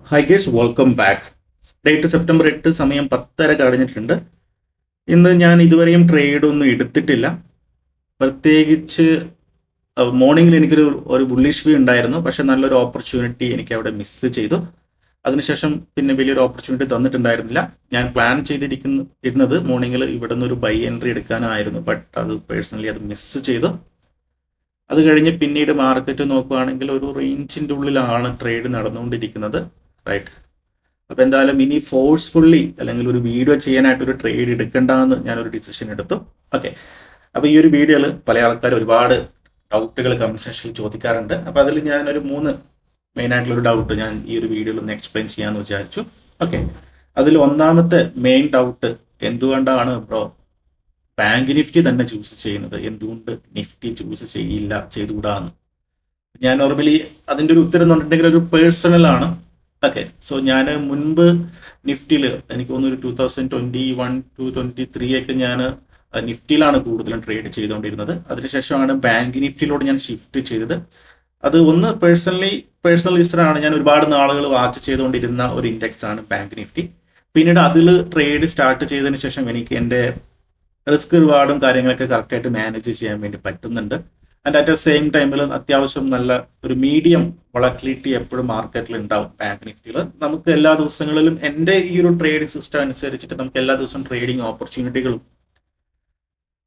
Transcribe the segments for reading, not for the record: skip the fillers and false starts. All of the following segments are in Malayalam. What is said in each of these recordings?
High guys welcome back. Date September 8, സമയം 10:30 കഴിഞ്ഞിട്ടുണ്ട്. ഇന്ന് ഞാൻ ഇതുവരെയും ട്രേഡ് ഒന്നും എടുത്തിട്ടില്ല. പ്രത്യേകിച്ച് മോർണിംഗിൽ എനിക്കൊരു ഒരു ബുള്ളിഷ് വ്യൂ ഉണ്ടായിരുന്നു, പക്ഷെ നല്ലൊരു ഓപ്പർച്യൂണിറ്റി എനിക്ക് അവിടെ മിസ് ചെയ്തു. അതിനുശേഷം പിന്നെ വലിയൊരു ഓപ്പർച്യൂണിറ്റി തന്നിട്ടുണ്ടായിരുന്നില്ല. ഞാൻ പ്ലാൻ ഇരുന്നത് മോർണിംഗിൽ ഇവിടെ നിന്ന് ഒരു ബൈ എൻട്രി എടുക്കാനായിരുന്നു, ബട്ട് അത് പേഴ്സണലി അത് മിസ് ചെയ്തു. അത് കഴിഞ്ഞ് പിന്നീട് മാർക്കറ്റ് നോക്കുകയാണെങ്കിൽ ഒരു റേഞ്ചിൻ്റെ ഉള്ളിലാണ് ട്രേഡ് നടന്നുകൊണ്ടിരിക്കുന്നത്, റൈറ്റ്. അപ്പോൾ എന്തായാലും ഇനി ഫോഴ്സ്ഫുള്ളി അല്ലെങ്കിൽ ഒരു വീഡിയോ ചെയ്യാനായിട്ട് ഒരു ട്രേഡ് എടുക്കേണ്ടെന്ന് ഞാനൊരു ഡിസിഷൻ എടുത്തു. ഓക്കെ, അപ്പോൾ ഈ ഒരു വീഡിയോയിൽ പല ആൾക്കാർ ഒരുപാട് ഡൗട്ടുകൾ കമന്റ് സെക്ഷനിൽ ചോദിക്കാറുണ്ട്. അപ്പോൾ അതിൽ ഞാനൊരു 3 മെയിനായിട്ടുള്ളൊരു ഡൗട്ട് ഞാൻ ഈ ഒരു വീഡിയോയിൽ ഒന്ന് എക്സ്പ്ലെയിൻ ചെയ്യാമെന്ന് വിചാരിച്ചു. ഓക്കെ, അതിൽ ഒന്നാമത്തെ മെയിൻ ഡൗട്ട്, എന്തുകൊണ്ടാണ് ബ്രോ ബാങ്ക് നിഫ്റ്റി തന്നെ ചൂസ് ചെയ്യുന്നത്, എന്തുകൊണ്ട് നിഫ്റ്റി ചൂസ് ചെയ്തുകൂടാന്ന്. ഞാൻ നോർമലി അതിൻ്റെ ഒരു ഉത്തരം എന്ന് പറഞ്ഞിട്ടുണ്ടെങ്കിൽ ഒരു പേഴ്സണൽ ആണ്. ഓക്കെ, സോ ഞാൻ മുൻപ് നിഫ്റ്റിയിൽ എനിക്ക് തോന്നുന്നു 2021 to 2023 ഒക്കെ ഞാൻ നിഫ്റ്റിയിലാണ് കൂടുതലും ട്രേഡ് ചെയ്തുകൊണ്ടിരുന്നത്. അതിനുശേഷമാണ് ബാങ്ക് നിഫ്റ്റിയിലോട്ട് ഞാൻ ഷിഫ്റ്റ് ചെയ്തത്. അത് ഒന്ന് പേഴ്സണൽ യൂസറാണ്. ഞാൻ ഒരുപാട് നാളുകൾ വാച്ച് ചെയ്തുകൊണ്ടിരുന്ന ഒരു ഇൻഡെക്സ് ആണ് ബാങ്ക് നിഫ്റ്റി. പിന്നീട് അതിൽ ട്രേഡ് സ്റ്റാർട്ട് ചെയ്തതിന് ശേഷം എനിക്ക് എൻ്റെ റിസ്ക് റിവാർഡും കാര്യങ്ങളൊക്കെ കറക്റ്റായിട്ട് മാനേജ് ചെയ്യാൻ വേണ്ടി പറ്റുന്നുണ്ട്. ആൻഡ് അറ്റ് ദ സെയിം ടൈമിൽ അത്യാവശ്യം നല്ല ഒരു മീഡിയം വൊളറ്റിലിറ്റി എപ്പോഴും മാർക്കറ്റിൽ ഉണ്ടാവും ബാങ്ക് നിഫ്റ്റിയിൽ. നമുക്ക് എല്ലാ ദിവസങ്ങളിലും എൻ്റെ ഈ ഒരു ട്രേഡിംഗ് സിസ്റ്റം അനുസരിച്ചിട്ട് നമുക്ക് എല്ലാ ദിവസവും ട്രേഡിംഗ് ഓപ്പർച്യൂണിറ്റികളും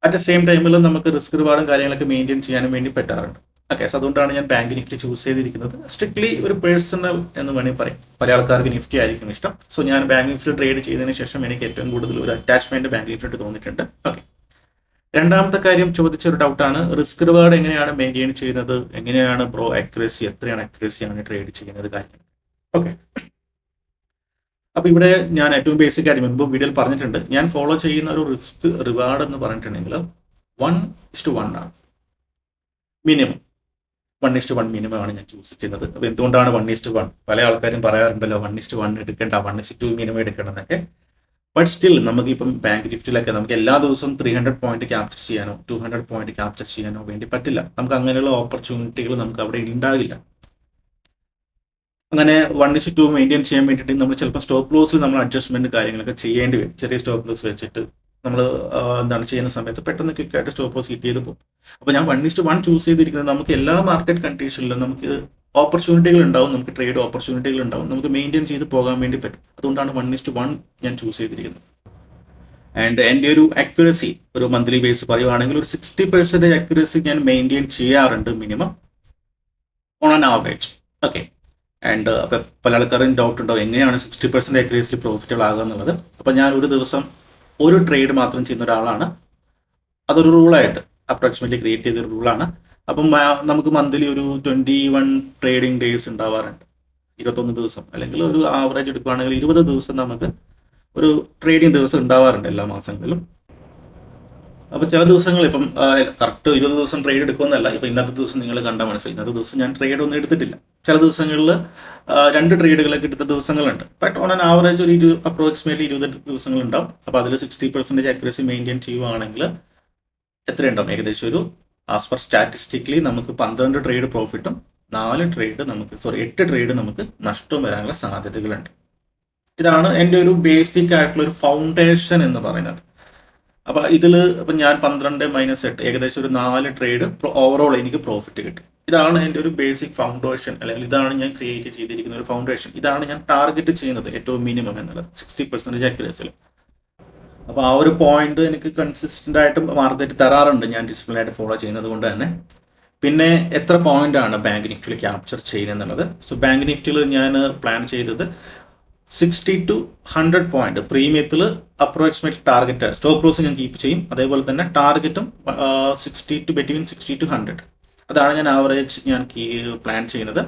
അറ്റ് ദ സെയിം ടൈമിൽ നമുക്ക് റിസ്ക് റിവാർഡും കാര്യങ്ങളൊക്കെ മെയിൻറ്റെയിൻ ചെയ്യാനും വേണ്ടി പറ്റാറുണ്ട്. ഓക്കെ, സോ അതുകൊണ്ടാണ് ഞാൻ ബാങ്ക് നിഫ്റ്റി ചൂസ് ചെയ്തിരിക്കുന്നത്. സ്ട്രിക്ട്ലി ഒരു പേഴ്സണൽ എന്ന് വേണമെങ്കിൽ പറയും. പല ആൾക്കാർക്ക് നിഫ്റ്റി ആയിരിക്കും ഇഷ്ടം. സോ ഞാൻ ബാങ്ക് നിഫ്റ്റി ട്രേഡ് ചെയ്തതിന് ശേഷം എനിക്ക് ഏറ്റവും കൂടുതൽ ഒരു അറ്റാച്ച്മെന്റ് ബാങ്ക് നിഫ്റ്റി തോന്നിയിട്ടുണ്ട്. ഓക്കെ, രണ്ടാമത്തെ കാര്യം ചോദിച്ച ഒരു ഡൗട്ടാണ്, റിസ്ക് റിവാർഡ് എങ്ങനെയാണ് മെയിൻറ്റെയിൻ ചെയ്യുന്നത്, എങ്ങനെയാണ് ബ്രോ അക്യുറസി, എത്രയാണ് അക്യുറസിയാണ് ട്രേഡ് ചെയ്യുന്നത് കാര്യം. ഓക്കെ, അപ്പോൾ ഇവിടെ ഞാൻ ഏറ്റവും ബേസിക് ആയിട്ട് മുൻപ് വീഡിയോയിൽ പറഞ്ഞിട്ടുണ്ട്, ഞാൻ ഫോളോ ചെയ്യുന്ന ഒരു റിസ്ക് റിവാർഡ് എന്ന് പറഞ്ഞിട്ടുണ്ടെങ്കിൽ 1:1 ആണ് മിനിമം. 1:1 മിനിമം ആണ് ഞാൻ ചൂസ് ചെയ്യുന്നത്. അപ്പോൾ എന്തുകൊണ്ടാണ് 1:1? പല ആൾക്കാരും പറയാറുണ്ടല്ലോ 1:1 എടുക്കേണ്ട, 1:2 മിനിമം എടുക്കണം എന്നൊക്കെ. ബട്ട് സ്റ്റിൽ നമുക്കിപ്പം ബാങ്ക് നിഫ്റ്റിയിലൊക്കെ നമുക്ക് എല്ലാ ദിവസവും 300 പോയിന്റ് ക്യാപ്ചർ ചെയ്യാനോ 200 പോയിന്റ് ക്യാപ്ചർ ചെയ്യാനോ വേണ്ടി പറ്റില്ല. നമുക്ക് അങ്ങനെയുള്ള ഓപ്പർച്യൂണിറ്റികൾ നമുക്ക് അവിടെ ഉണ്ടാകില്ല. അങ്ങനെ 1:2 മെയിൻറ്റെയിൻ ചെയ്യാൻ വേണ്ടിയിട്ട് നമ്മൾ ചിലപ്പോൾ സ്റ്റോപ്പ് ലോസിൽ നമ്മൾ അഡ്ജസ്റ്റ്മെന്റ് കാര്യങ്ങളൊക്കെ ചെയ്യേണ്ടി വരും. ചെറിയ സ്റ്റോപ്പ് ലോസ് വെച്ചിട്ട് നമ്മൾ എന്താണ് ചെയ്യുന്ന സമയത്ത് പെട്ടെന്ന് ക്വിക്കായിട്ട് സ്റ്റോപ്പ് ലോസ് ഹിറ്റ് ചെയ്ത് പോകും. അപ്പോൾ ഞാൻ 1:1 ചൂസ് ചെയ്തിരിക്കുന്നത് നമുക്ക് എല്ലാ മാർക്കറ്റ് കണ്ടീഷനിലും നമുക്ക് ഓപ്പർച്യൂണിറ്റികൾ ഉണ്ടാവും, നമുക്ക് ട്രേഡ് ഓപ്പർച്യൂണിറ്റികൾ ഉണ്ടാവും, നമുക്ക് മെയിൻറ്റെയിൻ ചെയ്ത് പോകാൻ വേണ്ടി പറ്റും. അതുകൊണ്ടാണ് 1:1 ഞാൻ ചൂസ് ചെയ്തിരിക്കുന്നത്. ആൻഡ് എൻ്റെ ഒരു അക്യുറസി ഒരു മന്ത്ലി ബേസ് പറയുവാണെങ്കിൽ ഒരു 60% അക്യുറസി ഞാൻ മെയിൻറ്റെയിൻ ചെയ്യാറുണ്ട് minimum on an average. Okay, and അപ്പോൾ പല ആൾക്കാരും ഡൗട്ട് ഉണ്ടാവും എങ്ങനെയാണ് 60% അക്യുറസിയിൽ പ്രോഫിറ്റബിൾ ആകുക എന്നുള്ളത്. അപ്പോൾ ഞാൻ ഒരു ദിവസം ഒരു ട്രേഡ് മാത്രം ചെയ്യുന്ന ഒരാളാണ്. അതൊരു റൂളായിട്ട് അപ്രോക്സിമേറ്റ്ലി ക്രിയേറ്റ് ചെയ്തൊരു റൂളാണ്. അപ്പം നമുക്ക് മന്ത്ലി ഒരു 21 ട്രേഡിംഗ് ഡേയ്സ് ഉണ്ടാവാറുണ്ട്. 21 ദിവസം, അല്ലെങ്കിൽ ഒരു ആവറേജ് എടുക്കുകയാണെങ്കിൽ 20 ദിവസം നമുക്ക് ഒരു ട്രേഡിംഗ് ദിവസം ഉണ്ടാവാറുണ്ട് എല്ലാ മാസങ്ങളിലും. അപ്പോൾ ചില ദിവസങ്ങൾ ഇപ്പം കറക്റ്റ് 20 ദിവസം ട്രേഡ് എടുക്കുമെന്നല്ല, ഇപ്പം ഇന്നത്തെ ദിവസം നിങ്ങൾ കണ്ടാൽ മനസ്സിലായി, ഇന്നത്തെ ദിവസം ഞാൻ ട്രേഡ് ഒന്നും എടുത്തിട്ടില്ല. ചില ദിവസങ്ങളിൽ 2 ട്രേഡുകളൊക്കെ എടുത്ത ദിവസങ്ങളുണ്ട്. ബട്ട് ഓൺ ആൻ ആവറേജ് ഒരു അപ്രോക്സിമേറ്റ്ലി 20 ദിവസങ്ങളുണ്ടാവും. അപ്പോൾ അതിൽ 60% അക്യുറസി മെയിൻറ്റെയിൻ ചെയ്യുവാണെങ്കിൽ എത്രയുണ്ടാവും? ഏകദേശം ഒരു ആസ് പെർ സ്റ്റാറ്റിസ്റ്റിക്കലി നമുക്ക് 12 ട്രേഡ് പ്രോഫിറ്റും 8 ട്രേഡ് നമുക്ക് നഷ്ടവും വരാനുള്ള സാധ്യതകളുണ്ട്. ഇതാണ് എൻ്റെ ഒരു ബേസിക് ആയിട്ടുള്ള ഒരു ഫൗണ്ടേഷൻ എന്ന് പറയുന്നത്. അപ്പോൾ ഇതിൽ ഇപ്പം ഞാൻ 12 - 8 ഏകദേശം ഒരു 4 ട്രേഡ് ഓവറോൾ എനിക്ക് പ്രോഫിറ്റ് കിട്ടും. ഇതാണ് എൻ്റെ ഒരു ബേസിക് ഫൗണ്ടേഷൻ, അല്ലെങ്കിൽ ഇതാണ് ഞാൻ ക്രിയേറ്റ് ചെയ്തിരിക്കുന്ന ഒരു ഫൗണ്ടേഷൻ. ഇതാണ് ഞാൻ ടാർഗറ്റ് ചെയ്യുന്നത് ഏറ്റവും മിനിമം എന്നുള്ളത് 60% അക്യുറസിയിൽ. അപ്പോൾ ആ ഒരു പോയിന്റ് എനിക്ക് കൺസിസ്റ്റന്റ് ആയിട്ട് മാർക്കറ്റ് തരാറുണ്ട്, ഞാൻ ഡിസിപ്ലിൻ ആയിട്ട് ഫോളോ ചെയ്യുന്നത് കൊണ്ട് തന്നെ. പിന്നെ എത്ര പോയിന്റ് ആണ് ബാങ്ക് നിഫ്റ്റിയിൽ ക്യാപ്ചർ ചെയ്യുന്നത് എന്നുള്ളത്. സോ ബാങ്ക് നിഫ്റ്റിയിൽ ഞാൻ പ്ലാൻ ചെയ്തത് 60 to 100 പോയിന്റ് പ്രീമിയത്തിൽ അപ്രോക്സിമേറ്റ് ടാർഗറ്റ് സ്റ്റോപ്പ് ലോസ് ഞാൻ കീപ്പ് ചെയ്യും. അതേപോലെ തന്നെ ടാർഗറ്റും 60 to 100. അതാണ് ഞാൻ ആവറേജ് ഞാൻ പ്ലാൻ ചെയ്യുന്നത്.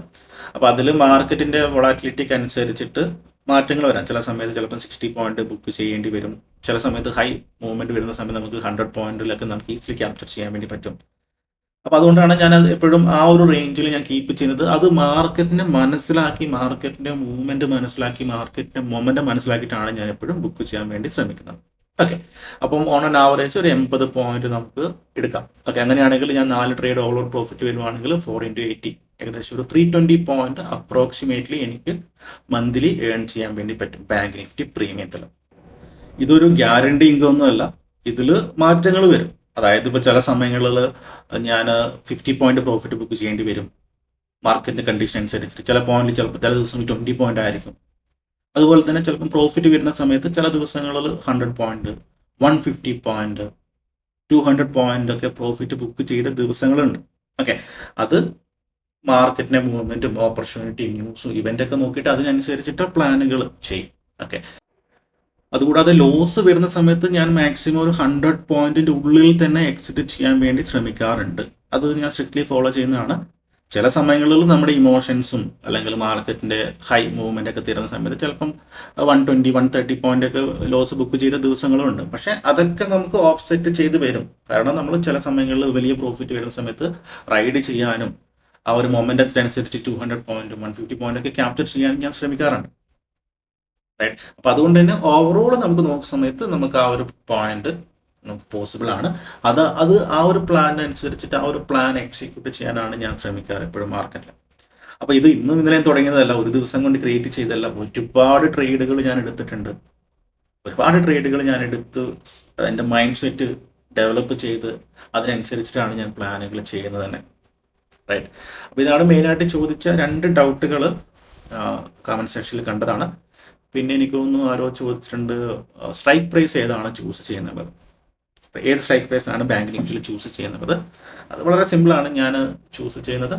അപ്പോൾ അതിൽ മാർക്കറ്റിൻ്റെ വൊളാറ്റിലിറ്റിക്ക് അനുസരിച്ചിട്ട് മാറ്റങ്ങൾ വരാം. ചില സമയത്ത് ചിലപ്പോൾ 60 പോയിന്റ് ബുക്ക് ചെയ്യേണ്ടി വരും. ചില സമയത്ത് ഹൈ മൂവ്മെന്റ് വരുന്ന സമയത്ത് നമുക്ക് 100 പോയിന്റിലൊക്കെ നമുക്ക് ഈസിലി ക്യാപ്ചർ ചെയ്യാൻ വേണ്ടി പറ്റും. അപ്പോൾ അതുകൊണ്ടാണ് ഞാൻ അത് എപ്പോഴും ആ ഒരു റേഞ്ചിൽ ഞാൻ കീപ്പ് ചെയ്യുന്നത്. അത് മാർക്കറ്റിനെ മനസ്സിലാക്കി, മാർക്കറ്റിന്റെ മൂവ്മെന്റ് മനസ്സിലാക്കി, മാർക്കറ്റിന്റെ മൊമെന്റം മനസ്സിലാക്കിയിട്ടാണ് ഞാൻ എപ്പോഴും ബുക്ക് ചെയ്യാൻ വേണ്ടി ശ്രമിക്കുന്നത്. ഓക്കെ, അപ്പം ഓൺ ആൻ ആവറേജ് ഒരു 80 പോയിന്റ് നമുക്ക് എടുക്കാം. ഓക്കെ, അങ്ങനെയാണെങ്കിൽ ഞാൻ 4 ട്രേഡ് ഓവർ പ്രോഫിറ്റ് വരുവാണെങ്കിൽ 4 × 80 ഏകദേശം ഒരു 320 പോയിന്റ് അപ്രോക്സിമേറ്റ്ലി എനിക്ക് മന്ത്ലി ഏൺ ചെയ്യാൻ വേണ്ടി പറ്റും ബാങ്ക് നിഫ്റ്റി പ്രീമിയത്തിൽ. ഇതൊരു ഗ്യാരണ്ടി ഇൻകം ഒന്നുമല്ല, ഇതിൽ മാറ്റങ്ങൾ വരും. അതായത് ഇപ്പോൾ ചില സമയങ്ങളിൽ ഞാൻ 50 പോയിന്റ് പ്രോഫിറ്റ് ബുക്ക് ചെയ്യേണ്ടി വരും മാർക്കറ്റിന്റെ കണ്ടീഷൻ അനുസരിച്ചിട്ട്. ചില പോയിന്റിൽ ചിലപ്പോൾ ചില ദിവസങ്ങളിൽ 20 പോയിന്റ് ആയിരിക്കും. അതുപോലെ തന്നെ ചിലപ്പം പ്രോഫിറ്റ് വരുന്ന സമയത്ത് ചില ദിവസങ്ങളിൽ 100 പോയിന്റ്, 150 പോയിന്റ്, 200 പോയിന്റ് ഒക്കെ പ്രോഫിറ്റ് ബുക്ക് ചെയ്ത ദിവസങ്ങളുണ്ട്. ഓക്കെ, അത് മാർക്കറ്റിന്റെ മൂവ്മെന്റും ഓപ്പർച്യൂണിറ്റി ന്യൂസും ഇവന്റ് ഒക്കെ നോക്കിയിട്ട് അതിനനുസരിച്ചിട്ട് പ്ലാനുകൾ ചെയ്യും. ഓക്കെ, അതുകൂടാതെ ലോസ് വരുന്ന സമയത്ത് ഞാൻ മാക്സിമം ഒരു 100 പോയിന്റിന്റെ ഉള്ളിൽ തന്നെ എക്സിറ്റ് ചെയ്യാൻ വേണ്ടി ശ്രമിക്കാറുണ്ട്. അത് ഞാൻ സ്ട്രിക്ട്ലി ഫോളോ ചെയ്യുന്നതാണ്. ചില സമയങ്ങളിൽ നമ്മുടെ ഇമോഷൻസും അല്ലെങ്കിൽ മാർക്കറ്റിന്റെ ഹൈ മൂവ്മെന്റ് ഒക്കെ തരുന്ന സമയത്ത് ചിലപ്പം 120, 130 പോയിന്റ് ഒക്കെ ലോസ് ബുക്ക് ചെയ്ത ദിവസങ്ങളുണ്ട്. പക്ഷെ അതൊക്കെ നമുക്ക് ഓഫ്സെറ്റ് ചെയ്ത് വരും. കാരണം നമ്മൾ ചില സമയങ്ങളിൽ വലിയ പ്രോഫിറ്റ് വരുന്ന സമയത്ത് റൈഡ് ചെയ്യാനും ആ ഒരു മൊമെന്റത്തിനനുസരിച്ച് 200 പോയിന്റ്, 150 പോയിന്റ് ഒക്കെ ക്യാപ്ചർ ചെയ്യാനും ഞാൻ ശ്രമിക്കാറുണ്ട്. റൈറ്റ്, അപ്പോൾ അതുകൊണ്ട് തന്നെ ഓവറോൾ നമുക്ക് നോക്കുന്ന സമയത്ത് നമുക്ക് ആ ഒരു പോയിന്റ് നമുക്ക് പോസിബിൾ ആണ്. അത് ആ ഒരു പ്ലാനിനനുസരിച്ചിട്ട് ആ ഒരു പ്ലാൻ എക്സിക്യൂട്ട് ചെയ്യാനാണ് ഞാൻ ശ്രമിക്കാറ് എപ്പോഴും മാർക്കറ്റിൽ. അപ്പോൾ ഇത് ഇന്നും ഇന്നലെയും തുടങ്ങിയതല്ല, ഒരു ദിവസം കൊണ്ട് ക്രിയേറ്റ് ചെയ്തല്ല. ഒരുപാട് ട്രേഡുകൾ ഞാൻ എടുത്തിട്ടുണ്ട്. ഒരുപാട് ട്രേഡുകൾ ഞാൻ എടുത്ത് എൻ്റെ മൈൻഡ് സെറ്റ് ഡെവലപ്പ് ചെയ്ത് അതിനനുസരിച്ചിട്ടാണ് ഞാൻ പ്ലാനുകൾ ചെയ്യുന്നത് തന്നെ. റൈറ്റ്, അപ്പോൾ ഇതാണ് മെയിനായിട്ട് ചോദിച്ച 2 ഡൗട്ടുകൾ കമൻറ്റ് സെക്ഷനിൽ കണ്ടതാണ്. പിന്നെ എനിക്ക് തോന്നുന്നു ആരോ ചോദിച്ചിട്ടുണ്ട് സ്ട്രൈക്ക് പ്രൈസ് ഏതാണ് ചൂസ് ചെയ്യുന്നത്, ഏത് സ്ട്രൈക്ക് പ്രൈസാണ് ബാങ്ക് നിഫ്റ്റിയിൽ ചൂസ് ചെയ്യുന്നത്. അത് വളരെ സിമ്പിളാണ്. ഞാൻ ചൂസ് ചെയ്യുന്നത്,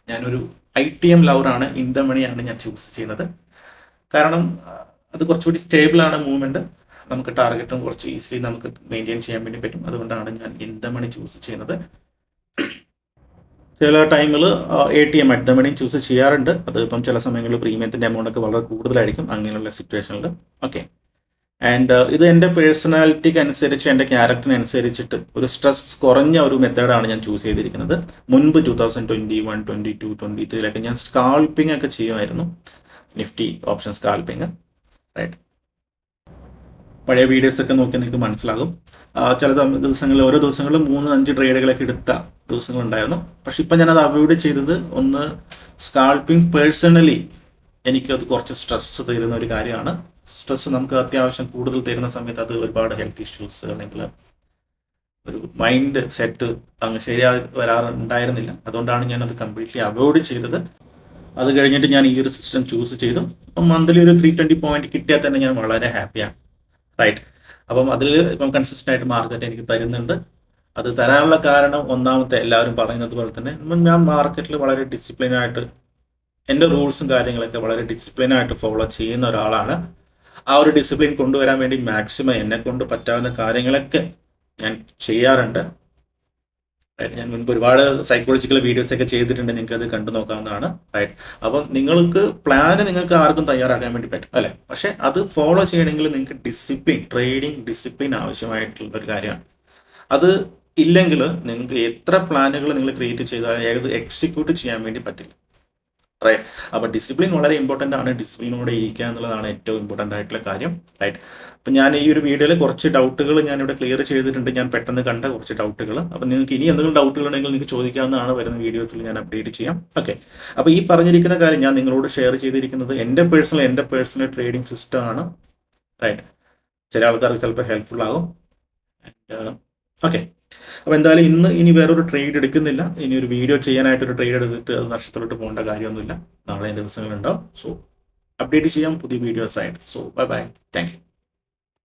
ഞാനൊരു ITM ലവറാണ്, ഇൻ ദ മണിയാണ് ഞാൻ ചൂസ് ചെയ്യുന്നത്. കാരണം അത് കുറച്ചുകൂടി സ്റ്റേബിളാണ് മൂവ്മെൻറ്റ്, നമുക്ക് ടാർഗറ്റും കുറച്ച് ഈസിലി നമുക്ക് മെയിൻറ്റെയിൻ ചെയ്യാൻ വേണ്ടി പറ്റും. അതുകൊണ്ടാണ് ഞാൻ ഇൻ ദ മണി ചൂസ് ചെയ്യുന്നത്. ചില ടൈമിൽ ATM at the money choose ചെയ്യാറുണ്ട്. അത് ഇപ്പം ചില സമയങ്ങളിൽ പ്രീമിയത്തിൻ്റെ എമൗണ്ട് ഒക്കെ വളരെ കൂടുതലായിരിക്കും അങ്ങനെയുള്ള സിറ്റുവേഷനിൽ. ഓക്കെ, ആൻഡ് ഇത് എൻ്റെ പേഴ്സണാലിറ്റിക്ക് അനുസരിച്ച് എൻ്റെ ക്യാരക്ടറിനനുസരിച്ചിട്ട് ഒരു സ്ട്രെസ് കുറഞ്ഞ ഒരു മെത്തേഡാണ് ഞാൻ ചൂസ് ചെയ്തിരിക്കുന്നത്. മുൻപ് 2021, 22, 23 ഞാൻ സ്കാൾപ്പിംഗ് ഒക്കെ ചെയ്യുമായിരുന്നു, നിഫ്റ്റി ഓപ്ഷൻ സ്കാൾപ്പിംഗ്. റൈറ്റ്, പഴയ വീഡിയോസൊക്കെ നോക്കിയാൽ നിങ്ങൾക്ക് മനസ്സിലാകും. ചില ദിവസങ്ങളിൽ ഓരോ ദിവസങ്ങളിലും 3-5 ട്രേഡുകളൊക്കെ എടുത്ത ദിവസങ്ങളുണ്ടായിരുന്നു. പക്ഷെ ഇപ്പം ഞാനത് അവോയ്ഡ് ചെയ്തത്, ഒന്ന് സ്കാൾപ്പിംഗ് പേഴ്സണലി എനിക്കത് കുറച്ച് സ്ട്രെസ് തരുന്ന ഒരു കാര്യമാണ്. സ്ട്രെസ് നമുക്ക് അത്യാവശ്യം കൂടുതൽ തരുന്ന സമയത്ത് അത് ഒരുപാട് ഹെൽത്ത് ഇഷ്യൂസ് അല്ലെങ്കിൽ ഒരു മൈൻഡ് സെറ്റ് അങ്ങ് ശരിയായി വരാറുണ്ടായിരുന്നില്ല. അതുകൊണ്ടാണ് ഞാനത് കംപ്ലീറ്റ്ലി അവോയ്ഡ് ചെയ്തത്. അത് കഴിഞ്ഞിട്ട് ഞാൻ ഈ ഒരു സിസ്റ്റം ചൂസ് ചെയ്തു. അപ്പം മന്ത്ലി ഒരു 320 പോയിന്റ് കിട്ടിയാൽ തന്നെ ഞാൻ വളരെ ഹാപ്പിയാണ്. റൈറ്റ്, അപ്പം അതിൽ ഇപ്പം കൺസിസ്റ്റൻ്റ് ആയിട്ട് മാർക്കറ്റ് എനിക്ക് തരുന്നുണ്ട്. അത് തരാനുള്ള കാരണം ഒന്നാമത്തെ എല്ലാവരും പറയുന്നത് പോലെ തന്നെ ഞാൻ മാർക്കറ്റിൽ വളരെ ഡിസിപ്ലിനായിട്ട് എൻ്റെ റൂൾസും കാര്യങ്ങളൊക്കെ വളരെ ഡിസിപ്ലിനായിട്ട് ഫോളോ ചെയ്യുന്ന ഒരാളാണ്. ആ ഒരു ഡിസിപ്ലിൻ കൊണ്ടുവരാൻ വേണ്ടി മാക്സിമം എന്നെ കൊണ്ട് പറ്റാവുന്ന കാര്യങ്ങളൊക്കെ ഞാൻ ചെയ്യാറുണ്ട്. ഞാൻ മുൻപ് ഒരുപാട് സൈക്കോളജിക്കൽ വീഡിയോസ് ഒക്കെ ചെയ്തിട്ടുണ്ട്, നിങ്ങൾക്ക് അത് കണ്ടു നോക്കാവുന്നതാണ്. റൈറ്റ്, അപ്പം നിങ്ങൾക്ക് പ്ലാന് നിങ്ങൾക്ക് ആർക്കും തയ്യാറാക്കാൻ വേണ്ടി പറ്റും അല്ലേ, പക്ഷെ അത് ഫോളോ ചെയ്യണമെങ്കിൽ നിങ്ങൾക്ക് ഡിസിപ്ലിൻ, ട്രേഡിംഗ് ഡിസിപ്ലിൻ ആവശ്യമായിട്ടുള്ള ഒരു കാര്യമാണ്. അത് ഇല്ലെങ്കിൽ നിങ്ങൾക്ക് എത്ര പ്ലാനുകൾ നിങ്ങൾ ക്രിയേറ്റ് ചെയ്താൽ ഏത് എക്സിക്യൂട്ട് ചെയ്യാൻ വേണ്ടി പറ്റില്ല. റൈറ്റ്, അപ്പോൾ ഡിസിപ്ലിൻ വളരെ ഇമ്പോർട്ടൻ്റ് ആണ്. ഡിസിപ്ലിനോടെ ഇരിക്കുക എന്നുള്ളതാണ് ഏറ്റവും ഇമ്പോർട്ടൻ്റ് ആയിട്ടുള്ള കാര്യം. റൈറ്റ്, അപ്പം ഞാൻ ഈ ഒരു വീഡിയോയിൽ കുറച്ച് ഡൗട്ടുകൾ ഞാനിവിടെ ക്ലിയർ ചെയ്തിട്ടുണ്ട്, ഞാൻ പെട്ടെന്ന് കണ്ട കുറച്ച് ഡൗട്ടുകൾ. അപ്പം നിങ്ങൾക്ക് ഇനി എന്തെങ്കിലും ഡൗട്ടുകൾ ഉണ്ടെങ്കിൽ നിങ്ങൾക്ക് ചോദിക്കാവുന്നതാണ്, വരുന്ന വീഡിയോസിൽ ഞാൻ അപ്ഡേറ്റ് ചെയ്യാം. ഓക്കെ, അപ്പോൾ ഈ പറഞ്ഞിരിക്കുന്ന കാര്യം ഞാൻ നിങ്ങളോട് ഷെയർ ചെയ്തിരിക്കുന്നത് എൻ്റെ പേഴ്സണൽ ട്രേഡിംഗ് സിസ്റ്റം ആണ്. റൈറ്റ്, ചില ആൾക്കാർക്ക് ചിലപ്പോൾ ഹെൽപ്ഫുൾ ആകും. ഓക്കെ, അപ്പോൾ എന്തായാലും ഇനി വേറൊരു ട്രേഡ് എടുക്കുന്നില്ല. ഇനി ഒരു വീഡിയോ ചെയ്യാനായിട്ടൊരു ട്രേഡ് എടുത്തിട്ട് അത് നഷ്ടത്തിലോട്ട് പോകേണ്ട കാര്യമൊന്നുമില്ല. നാളെ ദിവസങ്ങളുണ്ടാവും. സോ അപ്ഡേറ്റ് ചെയ്യാം പുതിയ വീഡിയോസ് ആയിട്ട്. So bye, thank U.